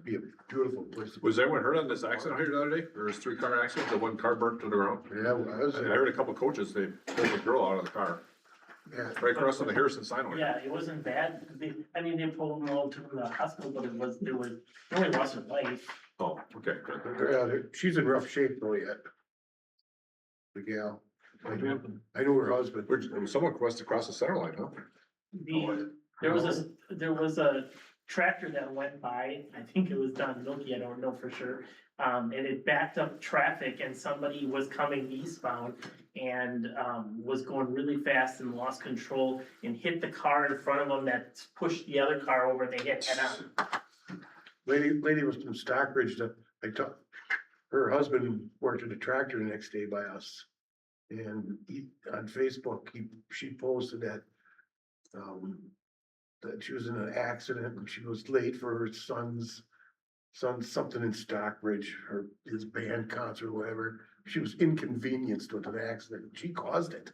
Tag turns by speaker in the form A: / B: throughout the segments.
A: be a beautiful place.
B: Was anyone hurt on this accident here the other day? There was 3-car accident, the one car burnt to the ground.
A: Yeah, well, I was,
B: I heard a couple coaches, they pulled the girl out of the car,
A: yeah,
B: right across on the Harrison sign.
C: Yeah, it wasn't bad. They pulled them all to the hospital, but they only lost her life.
B: Oh, okay, good.
A: she's in rough shape though yet. The gal. I know her husband.
B: Someone crossed across the center line, huh?
C: There was a tractor that went by, I think it was Don Milky, I don't know for sure. And it backed up traffic and somebody was coming eastbound and, was going really fast and lost control and hit the car in front of them that pushed the other car over, they hit head on.
A: Lady was from Stockbridge that I talked, her husband worked at a tractor the next day by us. And on Facebook, she posted that she was in an accident and she was late for her son's something in Stockbridge, his band concert or whatever. She was inconvenienced with an accident. She caused it.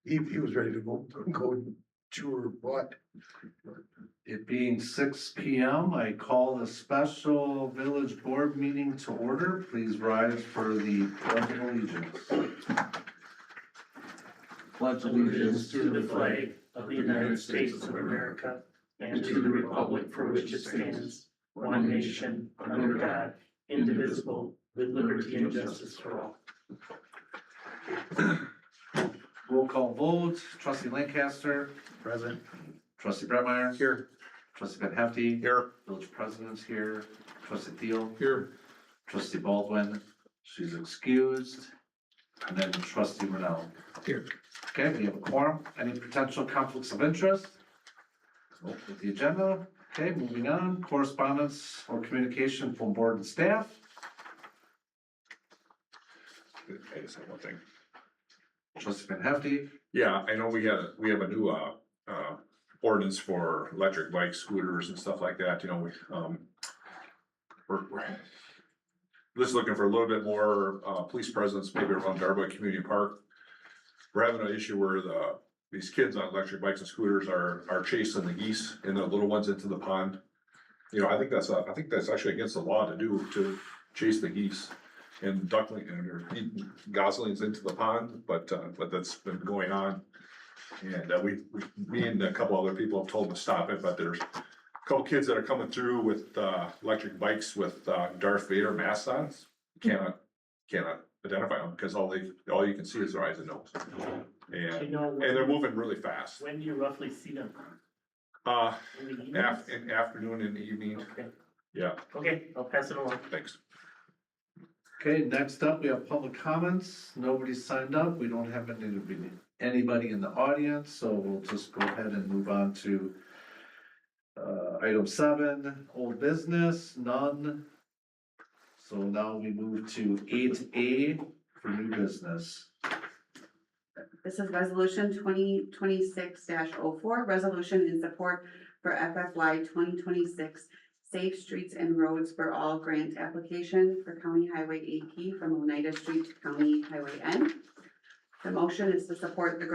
A: He was ready to go chew her butt.
D: It being 6 p.m., I call the special village board meeting to order. Please rise for the pledge of allegiance. Pledge
C: Allegiance to the flag of the United States of America and to the republic for which it stands, one nation, under God, indivisible, with liberty and justice for all.
D: Roll call vote. Trustee Lancaster.
A: Present.
D: Trustee Brett
A: Here.
D: Trustee Van Hefty.
B: Here.
D: Village president's here. Trustee Thiel.
B: Here.
D: Trustee Baldwin. She's excused. And then Trustee Brunel.
B: Here.
D: Okay, we have a quorum. Any potential conflicts of interest? With the agenda. Okay, moving on. Correspondence or communication from board and staff.
B: I just have one thing.
D: Trustee Van Hefty.
B: Yeah, I know we have a new, ordinance for electric bikes, scooters and stuff like that, you know, we're just looking for a little bit more, police presence, maybe around Darboy Community Park. We're having an issue where these kids on electric bikes and scooters are chasing the geese and the little ones into the pond. You know, I think that's actually against the law to chase the geese and duckling and goslings into the pond, but that's been going on. And me and a couple other people have told them to stop it, but there's a couple kids that are coming through with electric bikes with Darth Vader masks on. Cannot identify them because all you can see is their eyes and nose. And they're moving really fast.
C: When do you roughly see them? In the evenings?
B: In afternoon and evening.
C: Okay.
B: Yeah,
C: Okay, I'll pass it along.
B: thanks.
D: Okay, next up, we have public comments. Nobody signed up. We don't have anybody in the audience, so we'll just go ahead and move on to item 7, old business, none. So now we move to 8A for new business.
E: This is resolution 2026-04, resolution in support for FFY 2026 Safe Streets and Roads for All grant application for County Highway AP from Oneida Street to County Highway N. The motion is to support the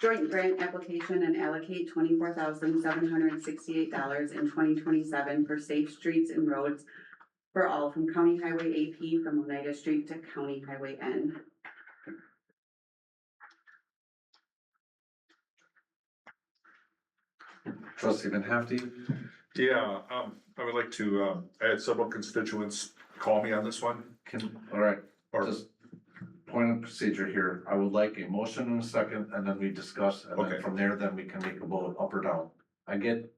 E: joint grant application and allocate $24,768 in 2027 for Safe Streets and Roads for All from County Highway AP from Oneida Street to County Highway N.
D: Trustee Van Hefty.
B: Yeah, I would like to, I had several constituents call me on this one.
D: All right,
B: Or,
D: just point of procedure here. I would like a motion in a second and then we discuss. And then
B: Okay.
D: from there, then we can make a vote up or down. I get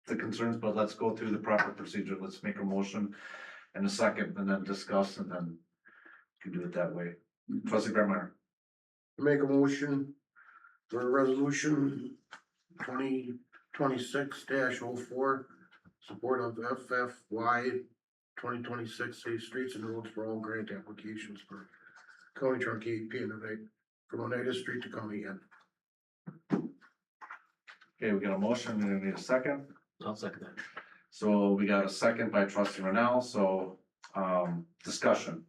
D: the concerns, but let's go through the proper procedure. Let's make a motion in a second and then discuss and then you can do it that way. Trustee Grandmeyer.
A: Make a motion for resolution 2026-04, support of FFY 2026 Safe Streets and Roads for All grant applications for County Trunk AP and from Oneida Street to County N.
D: Okay, we got a motion and we need a second.
C: I'll second that.
D: So we got a second by trustee Rennell, so, discussion.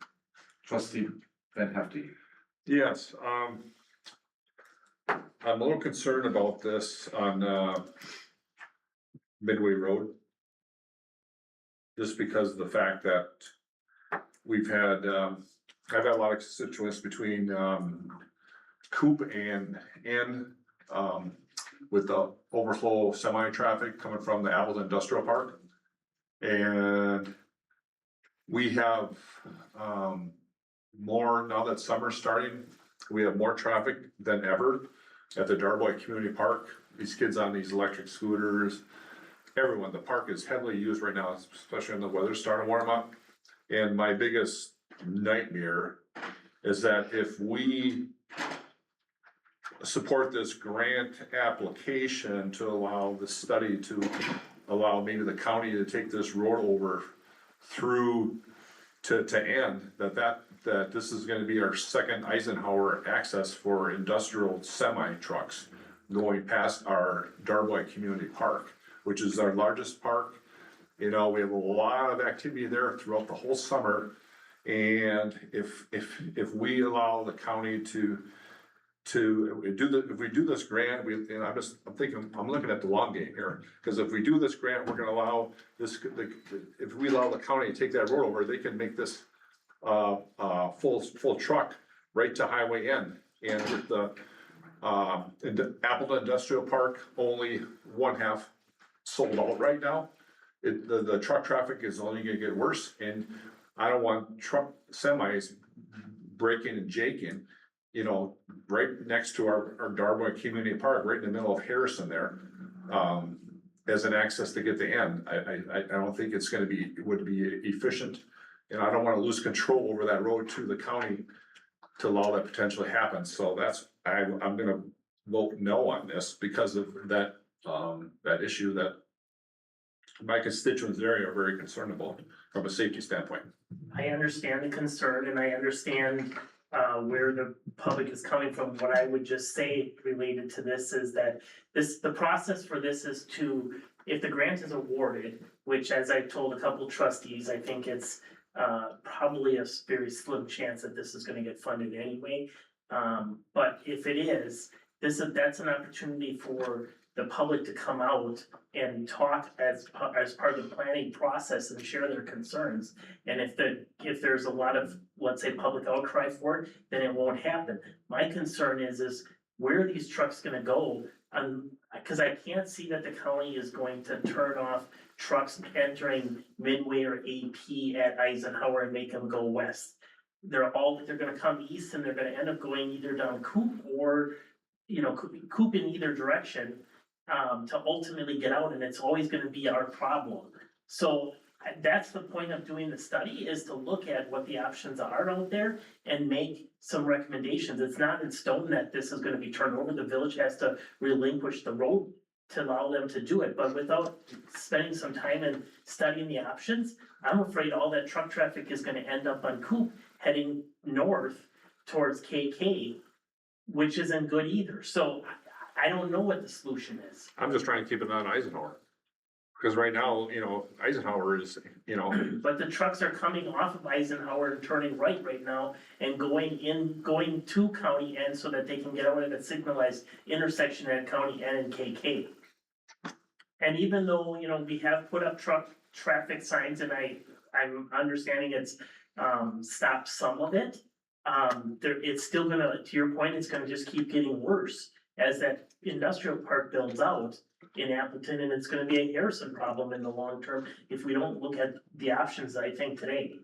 D: Trustee Van Hefty.
B: yes, I'm a little concerned about this on Midway Road. just because of the fact that we've had, I've had a lot of constituents between, Coop and, with the overflow semi-traffic coming from the Appleton Industrial Park. And we have, more, now that summer's starting, we have more traffic than ever at the Darboy Community Park. These kids on these electric scooters, everyone, the park is heavily used right now, especially when the weather's starting to warm up. And my biggest nightmare is that if we support this grant application to allow the study to allow maybe the county to take this road over through to end, that this is gonna be our second Eisenhower access for industrial semi trucks going past our Darboy Community Park, which is our largest park. You know, we have a lot of activity there throughout the whole summer. And if we allow the county to if we do this grant, and I'm looking at the long game here. Cause if we do this grant, we're gonna allow this, if we allow the county to take that road over, they can make this full truck right to Highway N. And with the Appleton Industrial Park, only one half sold out right now. The truck traffic is only gonna get worse, and I don't want truck semis breaking and jaking, you know, right next to our Darboy Community Park, right in the middle of Harrison there. As an access to get to end. I don't think it's gonna be, it would be efficient. And I don't wanna lose control over that road to the county to allow that potentially happen. So that's, I'm gonna vote no on this because of that, that issue that my constituents area are very concerned about from a safety standpoint.
C: I understand the concern and I understand where the public is coming from. What I would just say related to this is that the process for this is to, if the grant is awarded, which as I told a couple trustees, I think it's probably a very slim chance that this is gonna get funded anyway. But if it is, that's an opportunity for the public to come out and talk as part of the planning process and share their concerns. And if there's a lot of, let's say, public outcry for it, then it won't happen. My concern is where are these trucks gonna go? Cause I can't see that the county is going to turn off trucks entering Midway or AP at Eisenhower and make them go west. They're gonna come east and they're gonna end up going either down Coop or, you know, Coop in either direction. To ultimately get out, and it's always gonna be our problem. So that's the point of doing the study, is to look at what the options are out there and make some recommendations. It's not in stone that this is gonna be turned over. The village has to relinquish the road to allow them to do it, but without spending some time and studying the options, I'm afraid all that truck traffic is gonna end up on Coop heading north towards KK, which isn't good either. So I don't know what the solution is.
B: I'm just trying to keep it on Eisenhower. Cause right now, you know, Eisenhower is, you know,
C: But the trucks are coming off of Eisenhower and turning right now and going to County N so that they can get out at a signalized intersection at County N and KK. And even though, you know, we have put up traffic signs and I'm understanding it's stopped some of it. It's still gonna, to your point, it's gonna just keep getting worse as that industrial park builds out in Appleton, and it's gonna be a Harrison problem in the long term if we don't look at the options, I think, today.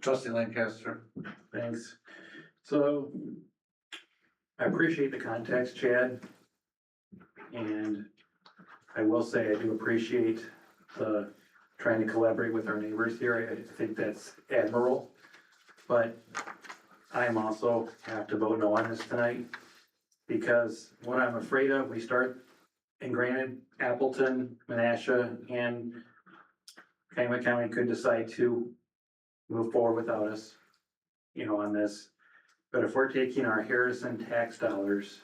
D: Trustee Lancaster.
F: Thanks. So I appreciate the context, Chad. And I will say I do appreciate the trying to collaborate with our neighbors here. I think that's admirable. But I'm also have to vote no on this tonight. Because what I'm afraid of, we start, and granted, Appleton, Menasha, and Calumet County could decide to move forward without us, you know, on this. But if we're taking our Harrison tax dollars,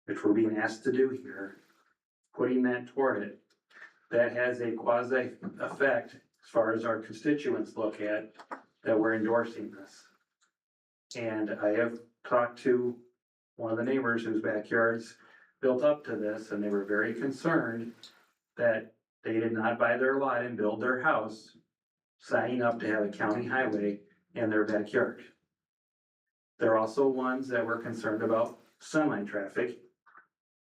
F: which we're being asked to do here, putting that toward it, that has a quasi effect as far as our constituents look at, that we're endorsing this. And I have talked to one of the neighbors whose backyards built up to this, and they were very concerned that They did not buy their lot and build their house, signing up to have a county highway in their backyard. They're also ones that were concerned about semi-traffic.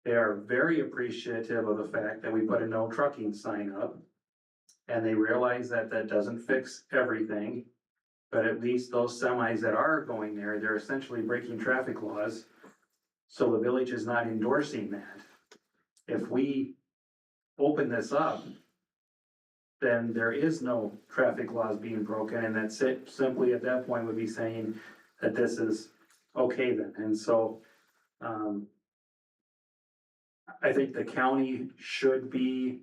F: They are very appreciative of the fact that we put a no trucking sign up. And they realize that that doesn't fix everything. But at least those semis that are going there, they're essentially breaking traffic laws. So the village is not endorsing that. If we open this up, then there is no traffic laws being broken, and that's it, simply at that point would be saying that this is okay then, and so, I think the county should be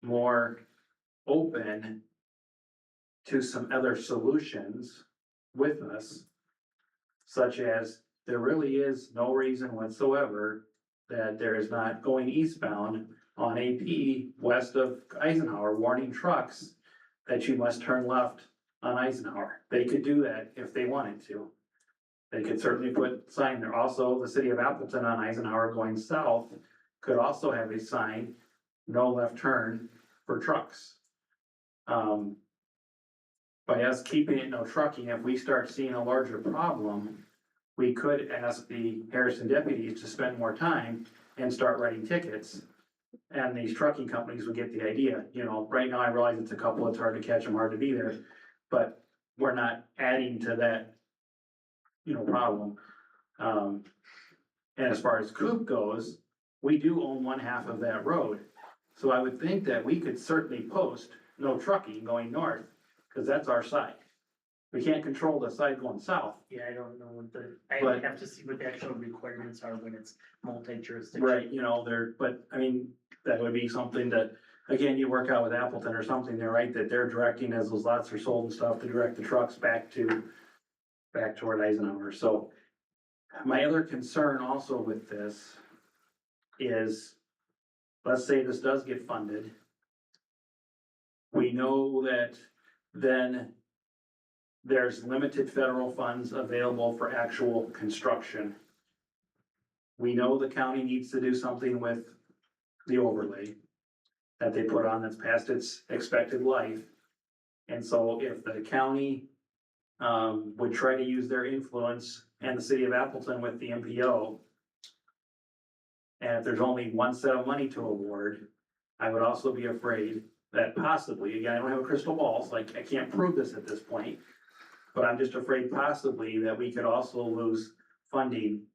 F: more open to some other solutions with us, such as there really is no reason whatsoever that there is not going eastbound on AP west of Eisenhower, warning trucks that you must turn left on Eisenhower. They could do that if they wanted to. They could certainly put sign there. Also, the city of Appleton on Eisenhower going south could also have a sign, no left turn for trucks. By us keeping it no trucking, if we start seeing a larger problem, we could ask the Harrison deputies to spend more time and start writing tickets. And these trucking companies would get the idea, you know, right now I realize it's a couple, it's hard to catch them, hard to be there. But we're not adding to that, you know, problem. And as far as Coop goes, we do own one half of that road. So I would think that we could certainly post no trucking going north, because that's our side. We can't control the side going south.
C: Yeah, I don't know what I
F: But-
C: have to see what the actual requirements are when it's multi-jurisdiction.
F: Right, you know, but I mean, that would be something that, again, you work out with Appleton or something there, right? That they're directing as those lots are sold and stuff to direct the trucks back toward Eisenhower. So my other concern also with this is, let's say this does get funded. We know that then there's limited federal funds available for actual construction. We know the county needs to do something with the overlay that they put on that's past its expected life. And so if the county would try to use their influence and the city of Appleton with the MPO, and if there's only one set of money to award, I would also be afraid that possibly, again, I don't have a crystal ball, so I can't prove this at this point. But I'm just afraid possibly that we could also lose funding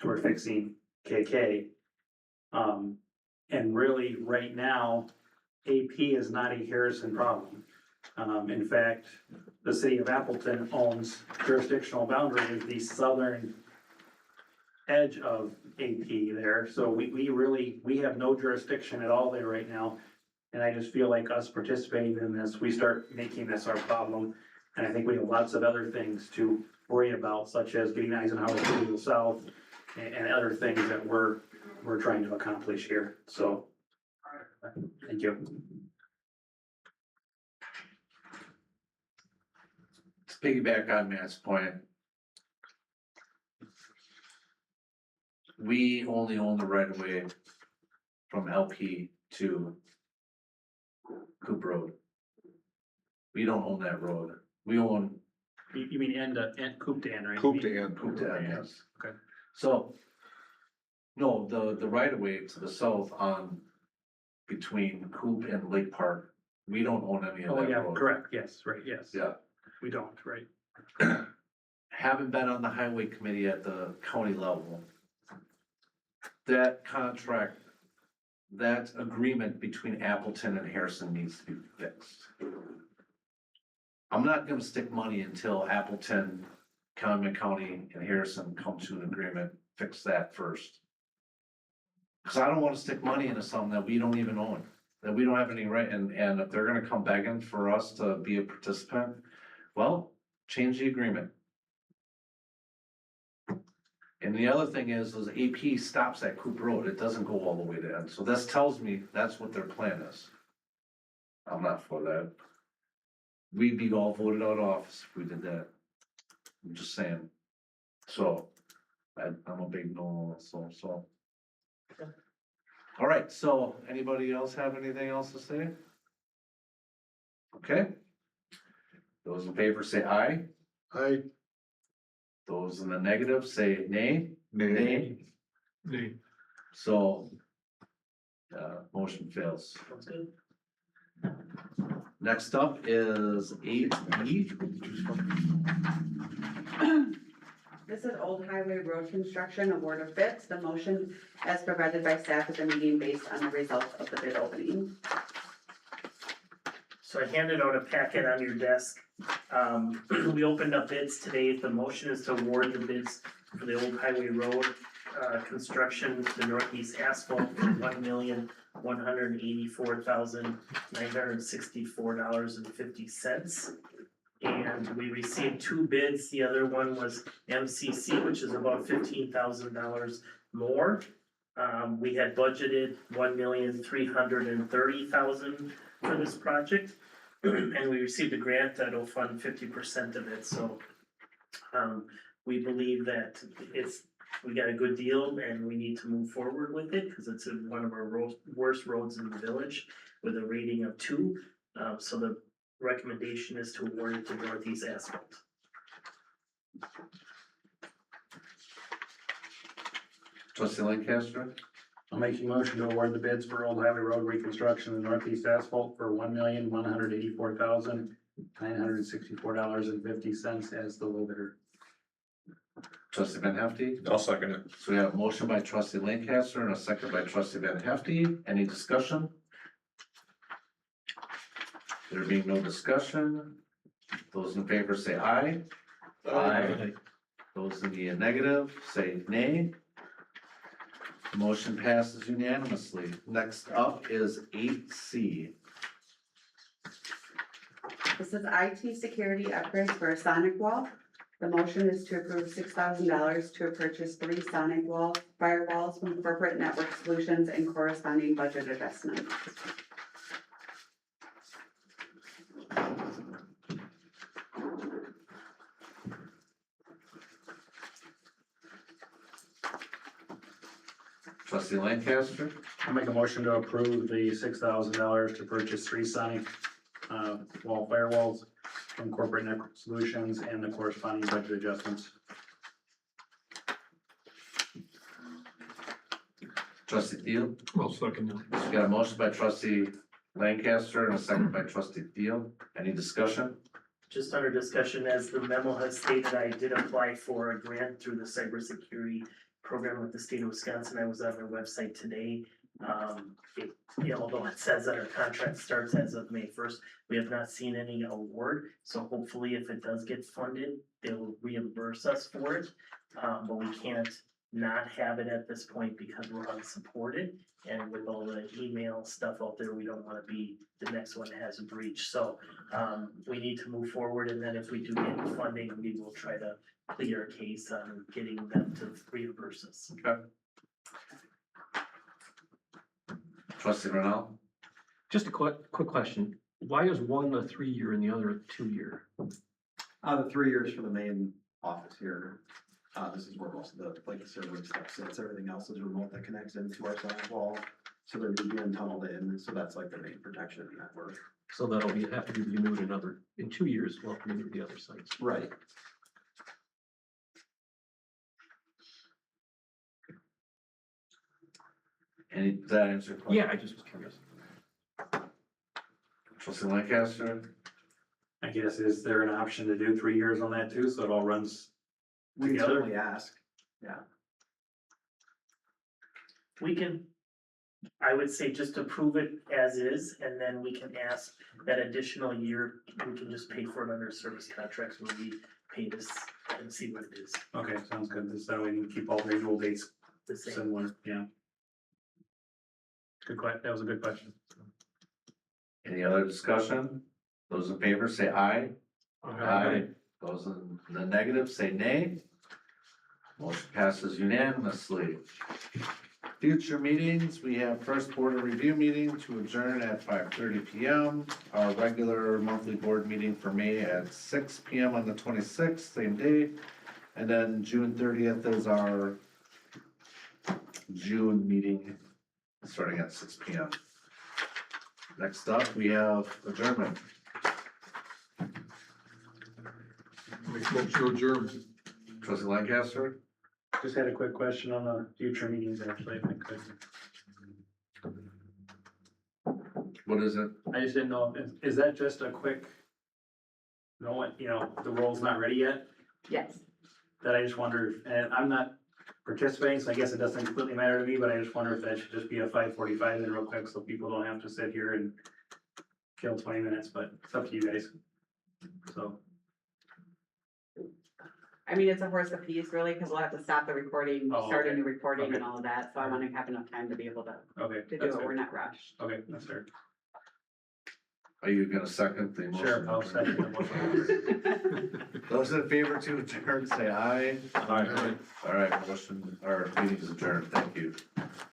F: toward fixing KK. And really, right now, AP is not a Harrison problem. In fact, the city of Appleton owns jurisdictional boundary with the southern edge of AP there, so we have no jurisdiction at all there right now. And I just feel like us participating in this, we start making this our problem. And I think we have lots of other things to worry about, such as getting Eisenhower to the south and other things that we're trying to accomplish here, so. Thank you.
D: To piggyback on Matt's point. We only own the right of way from LP to Coop Road. We don't own that road. We own
F: You mean end Coop Dan, right?
B: Coop to end.
D: Coop to end, yes.
F: Okay.
D: So, no, the right of way to the south on between Coop and Lake Park, we don't own any of
F: Oh,
D: that
F: yeah,
D: road.
F: correct, yes, right, yes.
D: Yeah.
F: We don't, right?
D: Haven't been on the highway committee at the county level. That contract, that agreement between Appleton and Harrison needs to be fixed. I'm not gonna stick money until Appleton, Calumet County and Harrison come to an agreement, fix that first. Cause I don't wanna stick money into something that we don't even own, that we don't have any right, and if they're gonna come begging for us to be a participant, well, change the agreement. And the other thing is AP stops at Coop Road, it doesn't go all the way to end, so this tells me that's what their plan is. I'm not for that. We'd be all voted out of office if we did that. I'm just saying. So, I'm a big no, so. All right, so anybody else have anything else to say? Okay. Those in favor say aye. Those in the negative say nay. Nay. So, motion fails.
C: Sounds good.
D: Next up is 8E.
E: This is Old Highway Road Construction Award of Bids. The motion as provided by staff at the meeting based on the results of the bid opening.
C: So I handed out a packet on your desk. We opened up bids today. The motion is to award the bids for the Old Highway Road construction to Northeast Asphalt for $1,184,964.50. And we received two bids. The other one was MCC, which is about $15,000 more. We had budgeted $1,330,000 for this project. And we received a grant that'll fund 50% of it, so. We believe that we got a good deal and we need to move forward with it, cause it's in one of our worst roads in the village with a rating of 2. So the recommendation is to award it to Northeast Asphalt.
D: Trustee Lancaster,
F: I'll make a motion to award the bids for Old Highway Road reconstruction and Northeast Asphalt for $1,184,964.50 as the low bidder.
D: trustee Van Hefty.
B: I'll second it.
D: So we have a motion by trustee Lancaster and a second by trustee Van Hefty. Any discussion? There being no discussion, those in favor say aye. Those in the negative say nay. Motion passes unanimously. Next up is 8C.
E: This is IT security upgrades for a Sonic wall. The motion is to approve $6,000 to purchase 3 Sonic wall firewalls from Corporate Network Solutions and corresponding budget adjustments.
D: Trustee Lancaster,
F: I'll make a motion to approve the $6,000 to purchase 3 Sonic wall firewalls from Corporate Network Solutions and the corresponding budget adjustments.
D: trustee Thiel.
G: I'll second that.
D: So we got a motion by trustee Lancaster and a second by trustee Thiel. Any discussion?
C: Just under discussion, as the memo has stated, I did apply for a grant through the cybersecurity program with the state of Wisconsin. I was on their website today. Although it says that our contract starts as of May 1st, we have not seen any award. So hopefully if it does get funded, they'll reimburse us for it. But we can't not have it at this point because we're unsupported. And with all the email stuff out there, we don't want to be the next one that has a breach. So we need to move forward, and then if we do get funding, we will try to plead our case on getting them to reimburse us.
D: Okay. Trustee Renell,
G: Just a quick question. Why is one a 3-year and the other a 2-year?
H: The 3 years for the main office here. This is where most of the, like the server and stuff sits. Everything else is remote that connects into our side wall. So they're being tunneled in, so that's like the main protection of the network.
G: So that'll have to be renewed in 2 years, we'll have to renew the other sites.
H: Right.
D: does that answer your question?
G: Yeah, I just was curious.
D: Trustee Lancaster,
F: I guess, is there an option to do 3 years on that too, so it all runs
H: We can
F: together?
H: certainly ask.
C: We can, I would say just approve it as is, and then we can ask that additional year, we can just pay for it under service contracts when we pay this and see what it is.
F: Okay, sounds good. So we can keep all the renewal dates
C: The same.
F: similar, yeah. That was a good question.
D: any other discussion? Those in favor say aye. Those in the negative say nay. Motion passes unanimously. Future meetings, we have first board of review meeting to adjourn at 5:30 PM. Our regular monthly board meeting for May at 6 PM on the 26th, same day. And then June 30th is our June meeting starting at 6 P.M. Next up, we have adjournment.
G: Make motion to adjourn.
D: Trustee Lancaster,
F: Just had a quick question on the future meetings, actually, if I could.
D: what is it?
F: I just didn't know, is that just a quick? The roll's not ready yet,
E: Yes.
F: that I just wonder, and I'm not participating, so I guess it doesn't completely matter to me, but I just wonder if that should just be a 5:45 then real quick, so people don't have to sit here and kill 20 minutes, but it's up to you guys. So,
E: I mean, it's a horse apiece really, because we'll have to stop the recording,
F: Oh,
E: start a
F: okay.
E: new recording and
F: Okay.
E: all of that, so I wanna have enough time to be able to
F: okay,
E: do
F: that's
E: it, we're
F: fair.
E: not rushed.
F: Okay, that's fair.
D: Are you gonna second the motion?
F: Sure, I'll second the motion.
D: Those in favor to adjourn, say aye.
B: Aye.
D: All right, motion, our meeting is adjourned, thank you.